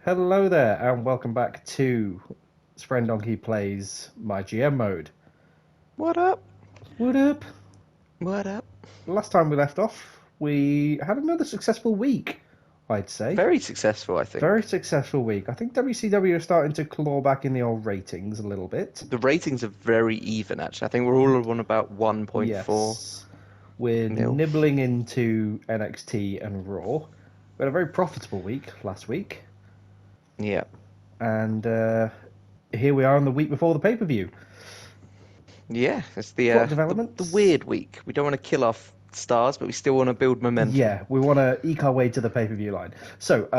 Hello there, and welcome back to Spren Donkey Plays My GM Mode. What up? What up? What up? Last time we left off, we had another successful week, I'd say. Very successful, I think. Very successful week. I think WCW are starting to claw back in the old ratings a little bit. The ratings are very even, actually. I think we're all on about 1.4. Yes. We're nibbling into NXT and Raw. We had a very profitable week last week. Yeah. And here we are on the week before the pay-per-view. Yeah, it's the weird week. We don't want to kill off stars, but we still want to build momentum. Yeah, we want to eke our way to the pay-per-view line. So,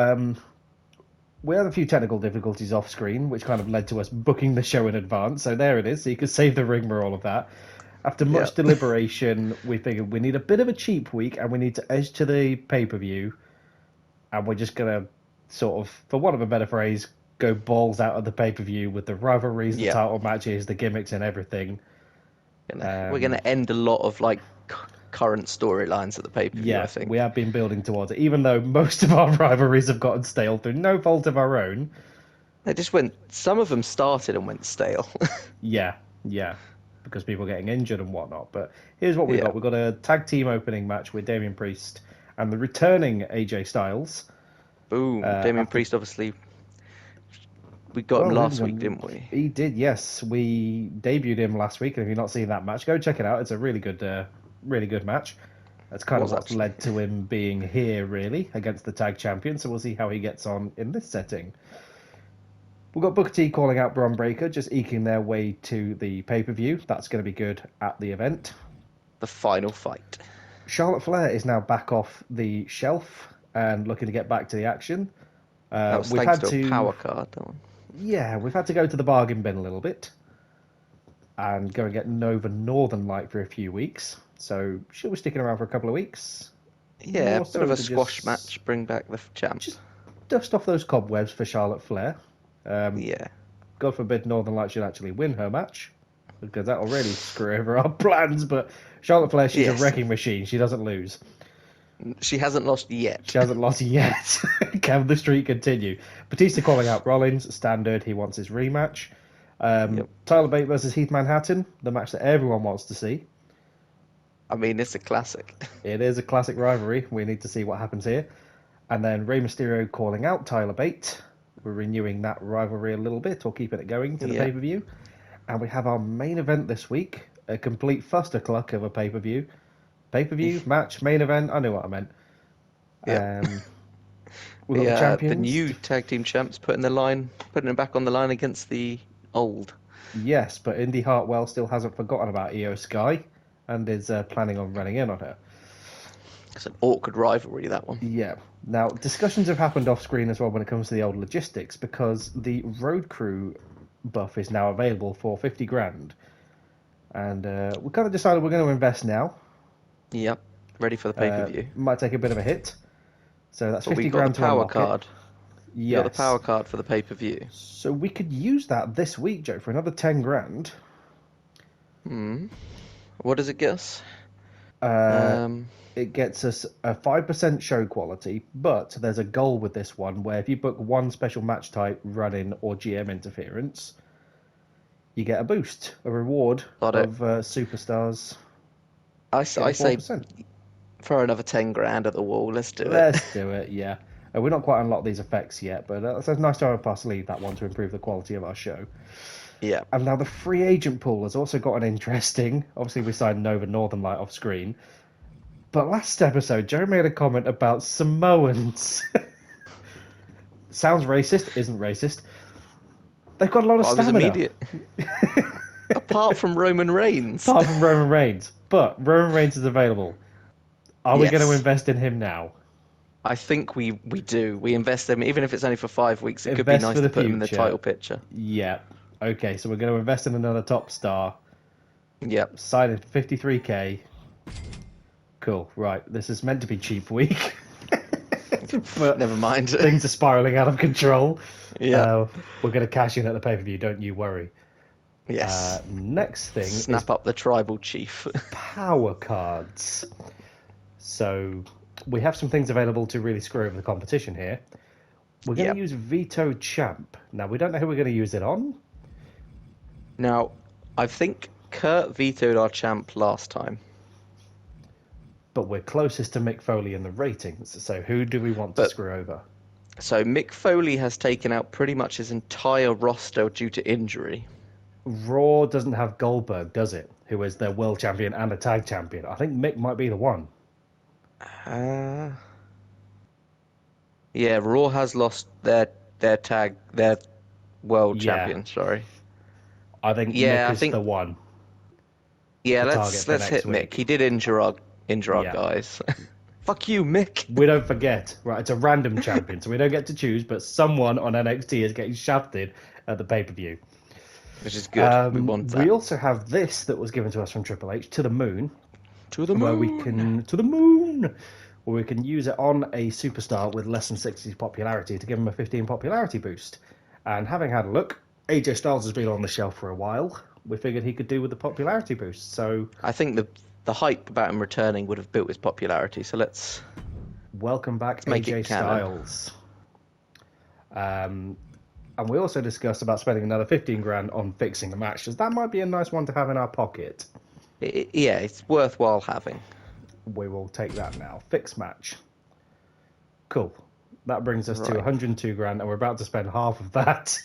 we had a few technical difficulties off screen, which kind of led to us booking the show in advance. So there it is. So you could save the rigmarole of that. After much deliberation, we figured we need a bit of a cheap week, and we need to edge to the pay-per-view. And we're just going to sort of, for want of a better phrase, go balls out of the pay-per-view with the rivalries, the title matches, the gimmicks and everything. We're going to end a lot of current storylines at the pay-per-view, I think. We have been building towards it, even though most of our rivalries have gotten stale through no fault of our own. Some of them started and went stale. Yeah, because people are getting injured and whatnot. But here's what we've got. We've got a tag team opening match with Damian Priest and the returning AJ Styles. Boom. Damian Priest, obviously, we got him last week, didn't we? He did, yes. We debuted him last week, and if you've not seen that match, go check it out. It's a really good match. That's kind of what's led to him being here, really, against the tag champion. So we'll see how he gets on in this setting. We've got Booker T calling out Bron Breakker, just eking their way to the pay-per-view. That's going to be good at the event. The final fight. Charlotte Flair is now back off the shelf and looking to get back to the action. That was thanks to a power card, that one. Yeah, we've had to go to the bargain bin a little bit and go and get Nova Northern Light for a few weeks. So she'll be sticking around for a couple of weeks. Yeah, a bit of a squash match, bring back the champ. Just dust off those cobwebs for Charlotte Flair. God forbid Northern Light should actually win her match, because that'll really screw over our plans. But Charlotte Flair, she's a wrecking machine. She doesn't lose. She hasn't lost yet. Can the streak continue? Batista calling out Rollins, standard. He wants his rematch. Tyler Bate versus Heath Manhattan, the match that everyone wants to see. I mean, it's a classic. It is a classic rivalry. We need to see what happens here. And then Rey Mysterio calling out Tyler Bate. We're renewing that rivalry a little bit, or keeping it going to the pay-per-view. And we have our main event this week, a complete fustercluck of a pay-per-view. Pay-per-view, match, main event, I knew what I meant. We've got the champions. The new tag team champs putting them back on the line against the old. Yes, but Indy Hartwell still hasn't forgotten about Io Sky and is planning on running in on her. It's an awkward rivalry, that one. Yeah. Now, discussions have happened off-screen as well when it comes to the old logistics, because the Road Crew buff is now available for 50 grand. And we kind of decided we're going to invest now. Yep, ready for the pay-per-view. Might take a bit of a hit. So that's 50 grand to unlock it. We got the power card for the pay-per-view. So we could use that this week, Joe, for another 10 grand. What does it get us? It gets us a 5% show quality, but there's a goal with this one where if you book one special match type, run-in, or GM interference, you get a boost, a reward of superstars. I say throw another 10 grand at the wall. Let's do it. Let's do it, yeah. We're not quite unlocked these effects yet, but it's a nice to have our sleeve, that one, to improve the quality of our show. Yeah. And now the free agent pool has also got an interesting... Obviously, we signed Nova Northern Light off screen. But last episode, Joe made a comment about Samoans. Sounds racist, isn't racist. They've got a lot of stamina. Was immediate. Apart from Roman Reigns. But Roman Reigns is available. Are we going to invest in him now? I think we do. We invest in him, even if it's only for 5 weeks. It could be nice to put him in the title picture. Yeah. Okay, so we're going to invest in another top star. Yep. Sign it 53k. Cool. Right. This is meant to be cheap week. But never mind. Things are spiraling out of control. Yeah. We're going to cash in at the pay-per-view. Don't you worry. Yes. Next thing. Snap up the tribal chief. Power cards. So we have some things available to really screw over the competition here. We're going to use Veto Champ. Now, we don't know who we're going to use it on. Now, I think Kurt vetoed our champ last time. But we're closest to Mick Foley in the ratings, so who do we want to screw over? So Mick Foley has taken out pretty much his entire roster due to injury. Raw doesn't have Goldberg, does it? Who is their world champion and a tag champion. I think Mick might be the one. Yeah, Raw has lost their world champion. Sorry. I think Mick is the one. Yeah, let's hit week. Mick. He did injure our guys. Fuck you, Mick. We don't forget. Right, it's a random champion, so we don't get to choose, but someone on NXT is getting shafted at the pay-per-view. Which is good. We want that. We also have this that was given to us from Triple H, To the Moon. To the moon. To the moon! Where we can use it on a superstar with less than 60 popularity to give him a 15 popularity boost. And having had a look, AJ Styles has been on the shelf for a while. We figured he could do with the popularity boost, so... I think the hype about him returning would have built his popularity, so let's... Welcome back, AJ Styles. And we also discussed about spending another 15 grand on fixing the match, because that might be a nice one to have in our pocket. Yeah, it's worthwhile having. We will take that now. Fix match. Cool. That brings us to 102 grand, and we're about to spend half of that,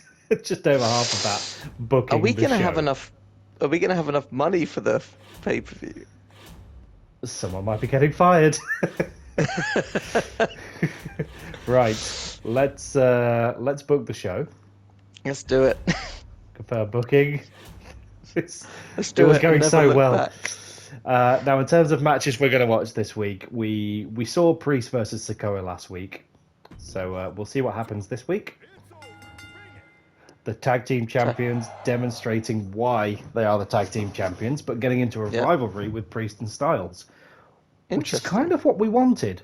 just over half of that, booking. Are we going to have enough? Are we going to have enough money for the pay-per-view? Someone might be getting fired. Right. Let's book the show. Let's do it. Confirm booking. Let's do it. It was going so well. Now, in terms of matches we're going to watch this week, we saw Priest versus Sikoa last week. So we'll see what happens this week. The tag team champions demonstrating why they are the tag team champions, but getting into a rivalry with Priest and Styles. Which is kind of what we wanted.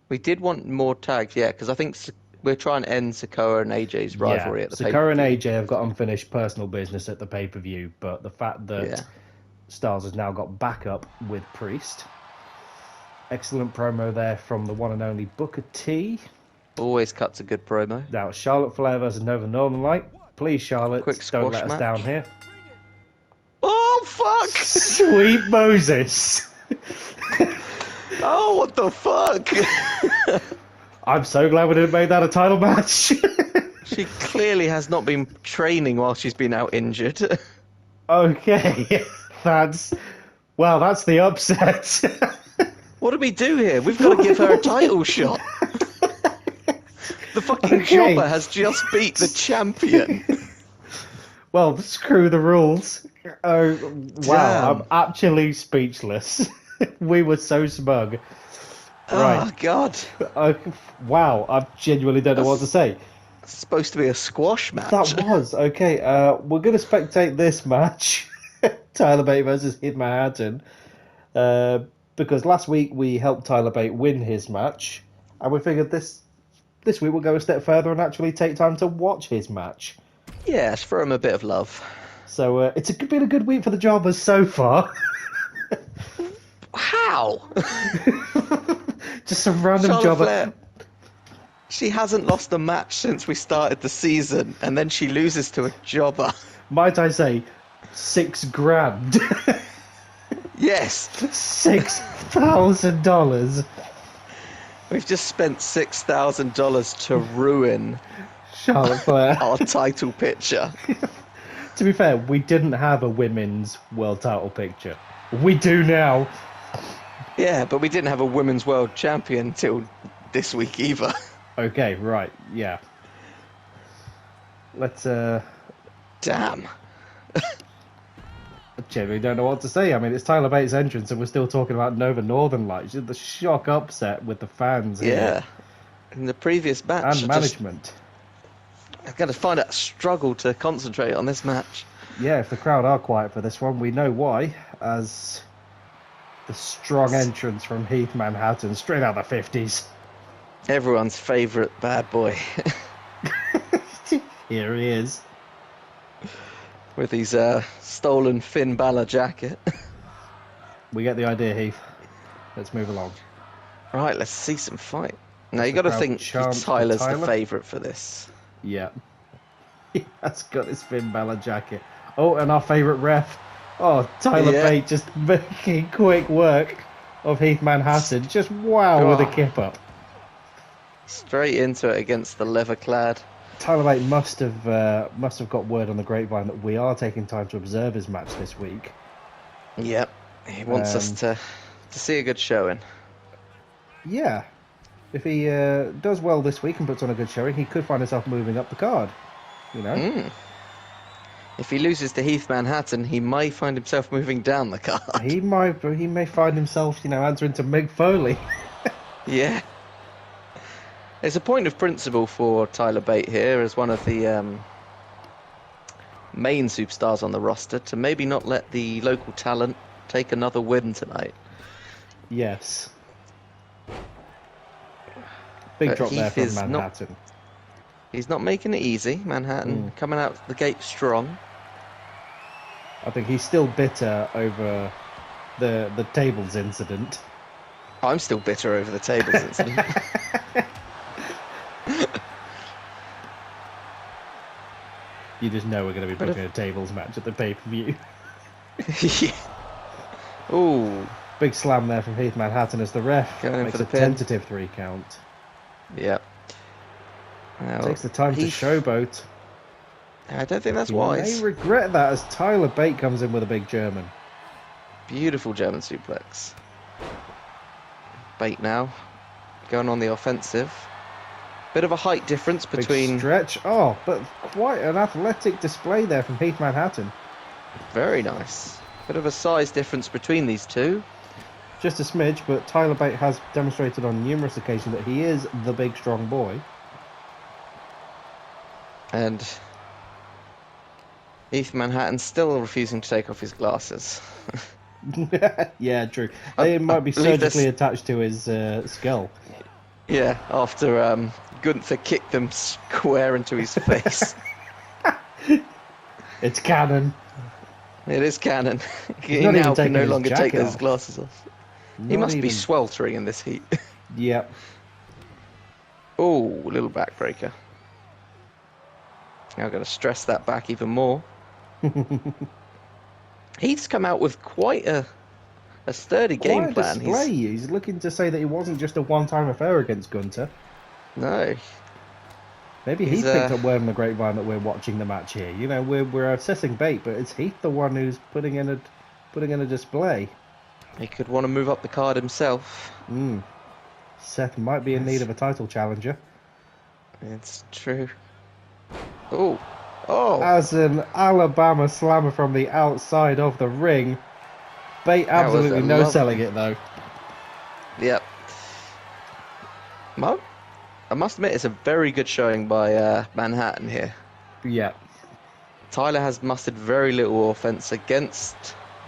We did want more tags, because I think we're trying to end Sikoa and AJ's rivalry at the pay-per-view. Sikoa and AJ have got unfinished personal business at the pay-per-view, but the fact that Styles has now got backup with Priest. Excellent promo there from the one and only Booker T. Always cuts a good promo. Now, Charlotte Flair versus Nova Northern Light. Please, Charlotte, don't let us down here. Oh, fuck! Sweet Moses! Oh, what the fuck? I'm so glad we didn't make that a title match. She clearly has not been training while she's been out injured. Okay, that's the upset. What do we do here? We've got to give her a title shot. The fucking jobber has just beat the champion. Well, screw the rules. Oh, wow, Damn. I'm actually speechless. We were so smug. Right. Oh, God. Wow, I genuinely don't know what to say. It's supposed to be a squash match. That was. Okay, we're going to spectate this match. Tyler Bate versus Heath Manhattan. Because last week we helped Tyler Bate win his match. And we figured this week we'll go a step further and actually take time to watch his match. Yeah, throw him a bit of love. So it's been a good week for the jobbers so far. How? Just some random Charlotte jobber. Flair, she hasn't lost a match since we started the season, and then she loses to a jobber. Might I say, $6,000. Yes. $6,000. We've just spent $6,000 to ruin Charlotte Flair. our title picture. To be fair, we didn't have a women's world title picture. We do now. Yeah, but we didn't have a women's world champion till this week either. Okay, right, yeah. Let's, Damn. I genuinely don't know what to say. I mean, it's Tyler Bates' entrance and we're still talking about Nova Northern Lights. The shock upset with the fans here. In the previous match. And management. I've got to find a struggle to concentrate on this match. Yeah, if the crowd are quiet for this one, we know why, as the strong entrance from Heath Manhattan, straight out of the 50s. Everyone's favourite bad boy. Here he is. With his stolen Finn Balor jacket. We get the idea, Heath. Let's move along. Right, let's see some fight. Now you got to think Tyler's the favourite for this. Yeah. He has got his Finn Balor jacket. Oh, and our favourite ref. Oh, Tyler Bate just making quick work of Heath Manhattan. Just wow with a kip up. Straight into it against the leather-clad. Tyler Bate must have got word on the grapevine that we are taking time to observe his match this week. Yep, he wants us to see a good showing. Yeah, if he does well this week and puts on a good showing, he could find himself moving up the card. You know. If he loses to Heath Manhattan, he may find himself moving down the card. He may find himself, answering to Mick Foley. Yeah. It's a point of principle for Tyler Bate here as one of the main superstars on the roster to maybe not let the local talent take another win tonight. Yes. Big drop there from Manhattan. He's not making it easy. Manhattan coming out the gate strong. I think he's still bitter over the tables incident. I'm still bitter over the tables incident. You just know we're going to be booking a tables match at the pay-per-view. Yeah. Ooh. Big slam there from Heath Manhattan as the ref makes a tentative 3 count. Yep. Well, takes the time to showboat. I don't think that's wise. He may regret that as Tyler Bate comes in with a big German. Beautiful German suplex. Bate now going on the offensive. Bit of a height difference between... Big stretch. Oh, but quite an athletic display there from Heath Manhattan. Very nice. Bit of a size difference between these two. Just a smidge, but Tyler Bate has demonstrated on numerous occasions that he is the big, strong boy. And Heath Manhattan still refusing to take off his glasses. Yeah, true. They might be surgically attached to his skull. Yeah, after Gunther kicked them square into his face. It's canon. It is canon. He now can no longer take those glasses off. He must be sweltering in this heat. Yep. Oh, little backbreaker. Now I've got to stress that back even more. He's come out with quite a sturdy game plan. He's looking to say that it wasn't just a one-time affair against Gunther. No. Maybe Heath picked up word on the grapevine that we're watching the match here. We're assessing Bate, but it's Heath the one who's putting in a display. He could want to move up the card himself. Seth might be in need of a title challenger. It's true. Oh. As an Alabama slammer from the outside of the ring. Bate absolutely no-selling it, though. Yep. Well, I must admit, it's a very good showing by Manhattan here. Yeah. Tyler has mustered very little offense against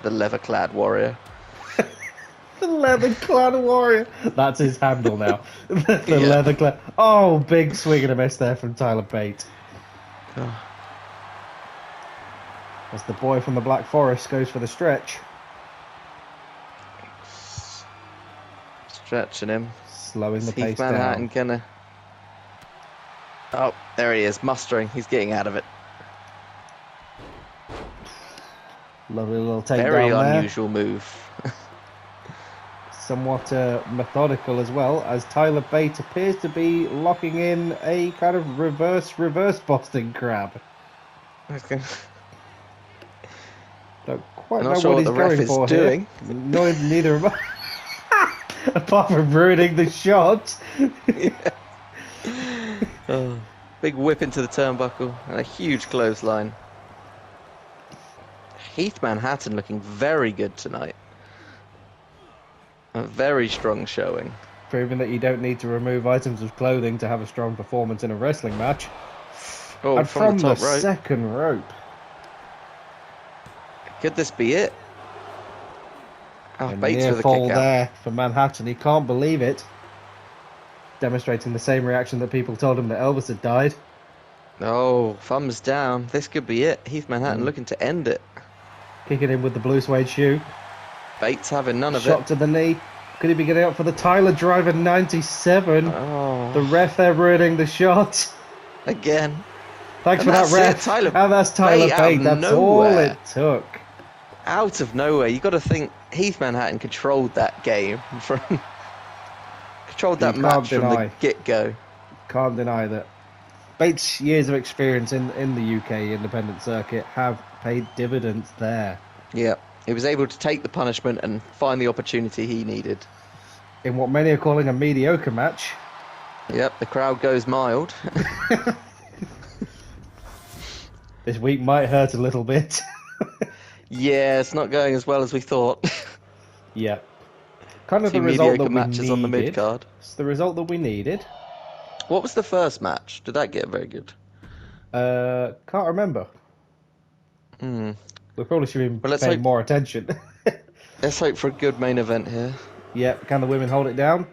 the leather-clad warrior. The leather-clad warrior. That's his handle now. The leather-clad. Oh, big swing and a miss there from Tyler Bate. As the boy from the Black Forest goes for the stretch. Stretching him. Slowing the pace down. Manhattan gonna... Oh, there he is, mustering. He's getting out of it. Lovely little takedown there. Very unusual move. Somewhat methodical as well, as Tyler Bate appears to be locking in a kind of reverse Boston crab. Okay. Don't quite know what he's going for here. Neither am I. Apart from ruining the shot. Big whip into the turnbuckle and a huge clothesline. Heath Manhattan looking very good tonight. A very strong showing. Proving that you don't need to remove items of clothing to have a strong performance in a wrestling match. Oh, and from the top rope. Second rope. Could this be it? Oh, Bates with a fall kick out there for Manhattan. He can't believe it. Demonstrating the same reaction that people told him that Elvis had died. Oh, thumbs down. This could be it. Heath Manhattan looking to end it. Kicking in with the blue suede shoe. Bates having none of it. Shot to the knee. Could he be getting up for the Tyler Driver 97? Oh. The ref there ruining the shot. Again. Thanks And for that, that's ref. it, Tyler And that's Tyler Bate out Bate. of That's nowhere. all it took. Out of nowhere. You got to think Heath Manhattan controlled that game controlled that match from the get-go. Can't deny that. Bates' years of experience in the UK independent circuit have paid dividends there. Yeah. He was able to take the punishment and find the opportunity he needed. In what many are calling a mediocre match. Yep, the crowd goes mild. This week might hurt a little bit. Yeah, it's not going as well as we thought. Yeah. Kind of Two the result mediocre that we matches needed. on the mid-card. It's the result that we needed. What was the first match? Did that get very good? Can't remember. Hmm. We probably should be Well, paying more attention. Let's hope for a good main event here. Yep, can the women hold it down?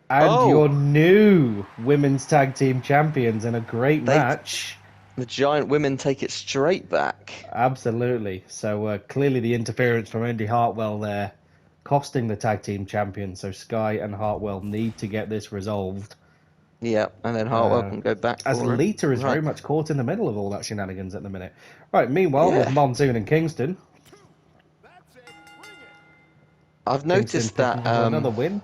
And Oh! your new women's tag team champions in a great match. The giant women take it straight back. Absolutely. So clearly the interference from Indy Hartwell there costing the tag team champions. So Sky and Hartwell need to get this resolved. Yeah, and then Hartwell can go back As for it. Lita is very much caught in the middle of all that shenanigans at the minute. Right, meanwhile, with Monsoon and Kingston. I've noticed that another win.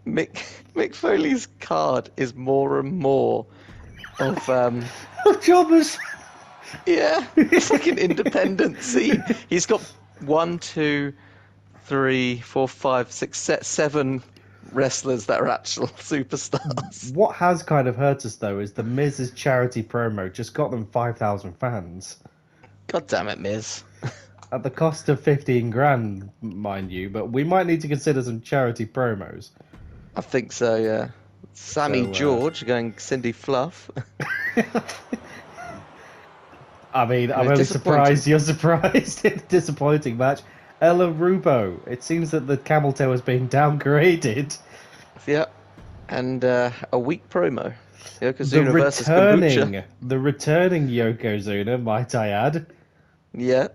Mick Foley's card is more and more of Jobbers. yeah, it's like an independent scene. He's got 1, 2, 3, 4, 5, 6, 7 wrestlers that are actual superstars. What has kind of hurt us though is the Miz's charity promo just got them 5,000 fans. God damn it, Miz. At the cost of 15 grand, mind you, but we might need to consider some charity promos. I think so, yeah. Sammy George going Cindy Fluff. I mean, I'm only surprised you're surprised. Disappointing match. Ella Rubo. It seems that the camel toe has been downgraded. Yeah. And a weak promo. Yokozuna versus Kombucha. The returning Yokozuna, might I add. Yeah.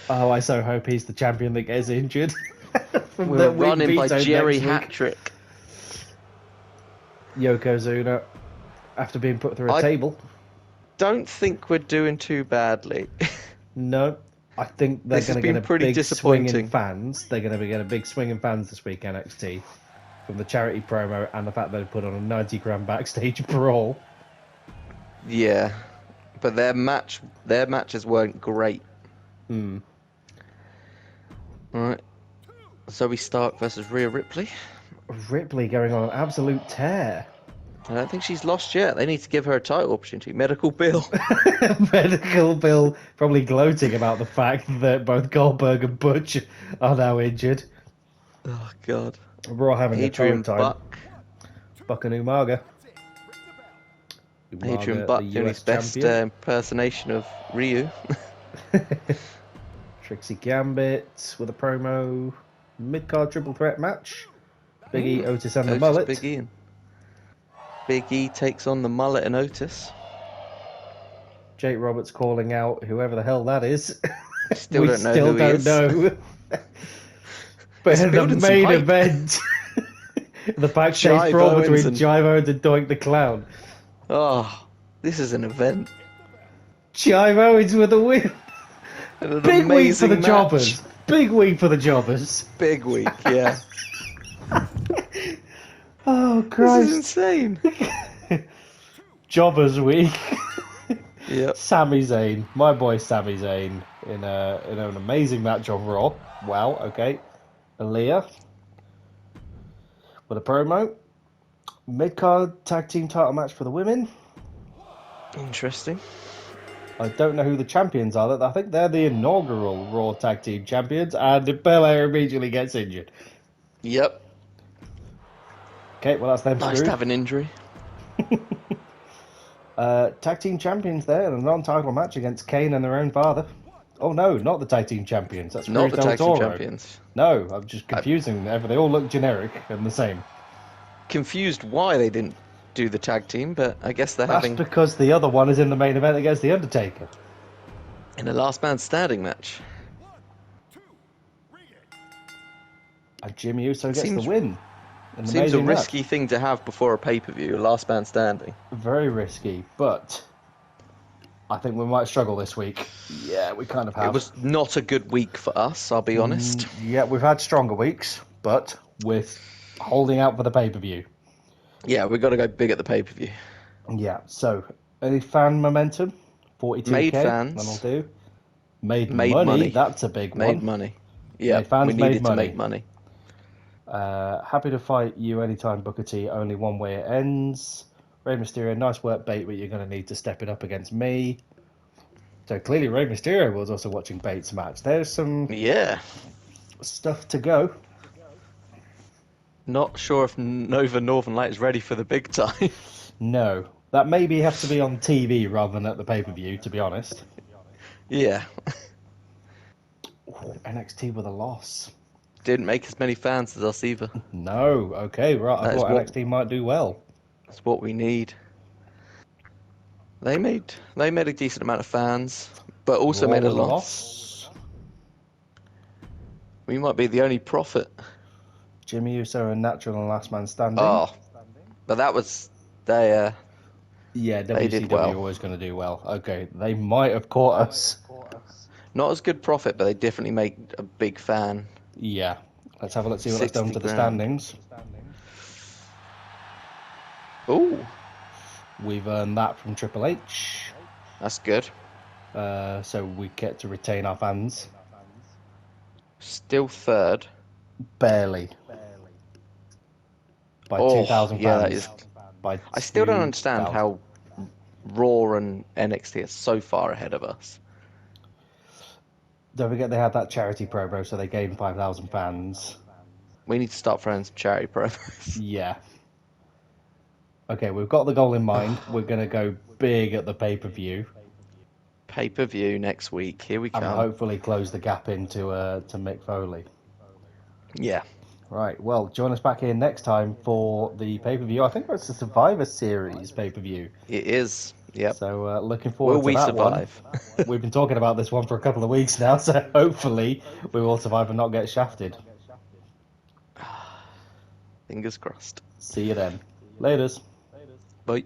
Oh, I so hope he's the champion that gets injured. We were running by Jerry Hattrick. Yokozuna, after being put through a table. Don't think we're doing too badly. No, I think they're going to get a big swing in fans. They're going to get a big swing in fans this week, NXT, from the charity promo and the fact that they put on a 90-grand backstage brawl. Yeah, but their matches weren't great. Hmm. All right. Zoe Stark versus Rhea Ripley. Ripley going on an absolute tear. I don't think she's lost yet. They need to give her a title opportunity. Medical Bill. Medical Bill probably gloating about the fact that both Goldberg and Butch are now injured. Oh, God. We're all having Adrian a time. Buck and Umaga. Adrian Buck doing his best impersonation of Ryu. Trixie Gambit with a promo. Mid-card triple threat match. Big E, Otis and the Mullet. Big E. Big E takes on the Mullet and Otis. Jake Roberts calling out whoever the hell that is. Still don't know who he is. But in the main event, the backstage brawl between Jive Owens and Doink the Clown. Oh, this is an event. Jive Owens with a win. Big week for the jobbers. Big week for the jobbers. Big week, yeah. Oh, Christ. This is insane. Jobbers week. Yep. Sami Zayn, my boy Sami Zayn, in an amazing match on Raw. Wow, okay. Aaliyah with a promo. Mid-card tag team title match for the women. Interesting. I don't know who the champions are. I think they're the inaugural Raw tag team champions, and Belair immediately gets injured. Yep. Okay, well that's them. Nice to have an injury. Tag team champions there in a non-title match against Kane and their own father. Oh no, not the tag team champions. That's not the tag team Toro. Champions. No, I'm just confusing them. They all look generic and the same. Confused why they didn't do the tag team, but I guess That's because the other one is in the main event against The Undertaker. In a last man standing match. And Jimmy Uso gets Seems- the win. In the Seems a amazing match. risky thing to have before a pay-per-view, last man standing. Very risky, but I think we might struggle this week. Yeah, we kind of have. It was not a good week for us, I'll be honest. Yeah, we've had stronger weeks, but with holding out for the pay-per-view. Yeah, we've got to go big at the pay-per-view. Yeah, so any fan momentum? 42k? Made fans. That'll do. Made Money. money, that's a big Made one. money. Yeah, Made fans, we made needed to money. make money. Happy to fight you anytime, Booker T. Only one way it ends. Rey Mysterio, nice work, Bate, but you're going to need to step it up against me. So clearly Rey Mysterio was also watching Bate's match. There's some stuff to go. Not sure if Nova Northern Light is ready for the big time. No. That maybe has to be on TV rather than at the pay-per-view, to be honest. Yeah. Ooh, NXT with a loss. Didn't make as many fans as us either. No. Okay, right. I thought NXT might do well. That's what we need. They made a decent amount of fans, but also made a loss. We might be the only profit. Jimmy Uso and Natural and Last Man Standing. Oh, but that was they. Yeah, they did WCW well. always going to do well. Okay, they might have caught us. Not as good profit, but they definitely made a big fan. Yeah. Let's have a look, see what that's done to the 60 grand. standings. Ooh, We've earned that from Triple H. that's good. So we get to retain our fans. Still third. Barely. By Oh, 2,000 fans. yeah, that is. By I still don't understand 2,000. how Raw and NXT are so far ahead of us. Don't forget they had that charity promo, so they gained 5,000 fans. We need to start throwing some charity promos. Yeah. Okay, we've got the goal in mind. We're going to go big at the pay-per-view. Pay-per-view next week. Here we And come. hopefully close the gap into to Mick Foley. Yeah. Right, well, join us back here next time for the pay-per-view. I think it's the Survivor Series pay-per-view. It is. Yep. So looking forward Will to we that survive? one. We've been talking about this one for a couple of weeks now, so hopefully we will survive and not get shafted. Fingers crossed. See you then. Laters. Bye.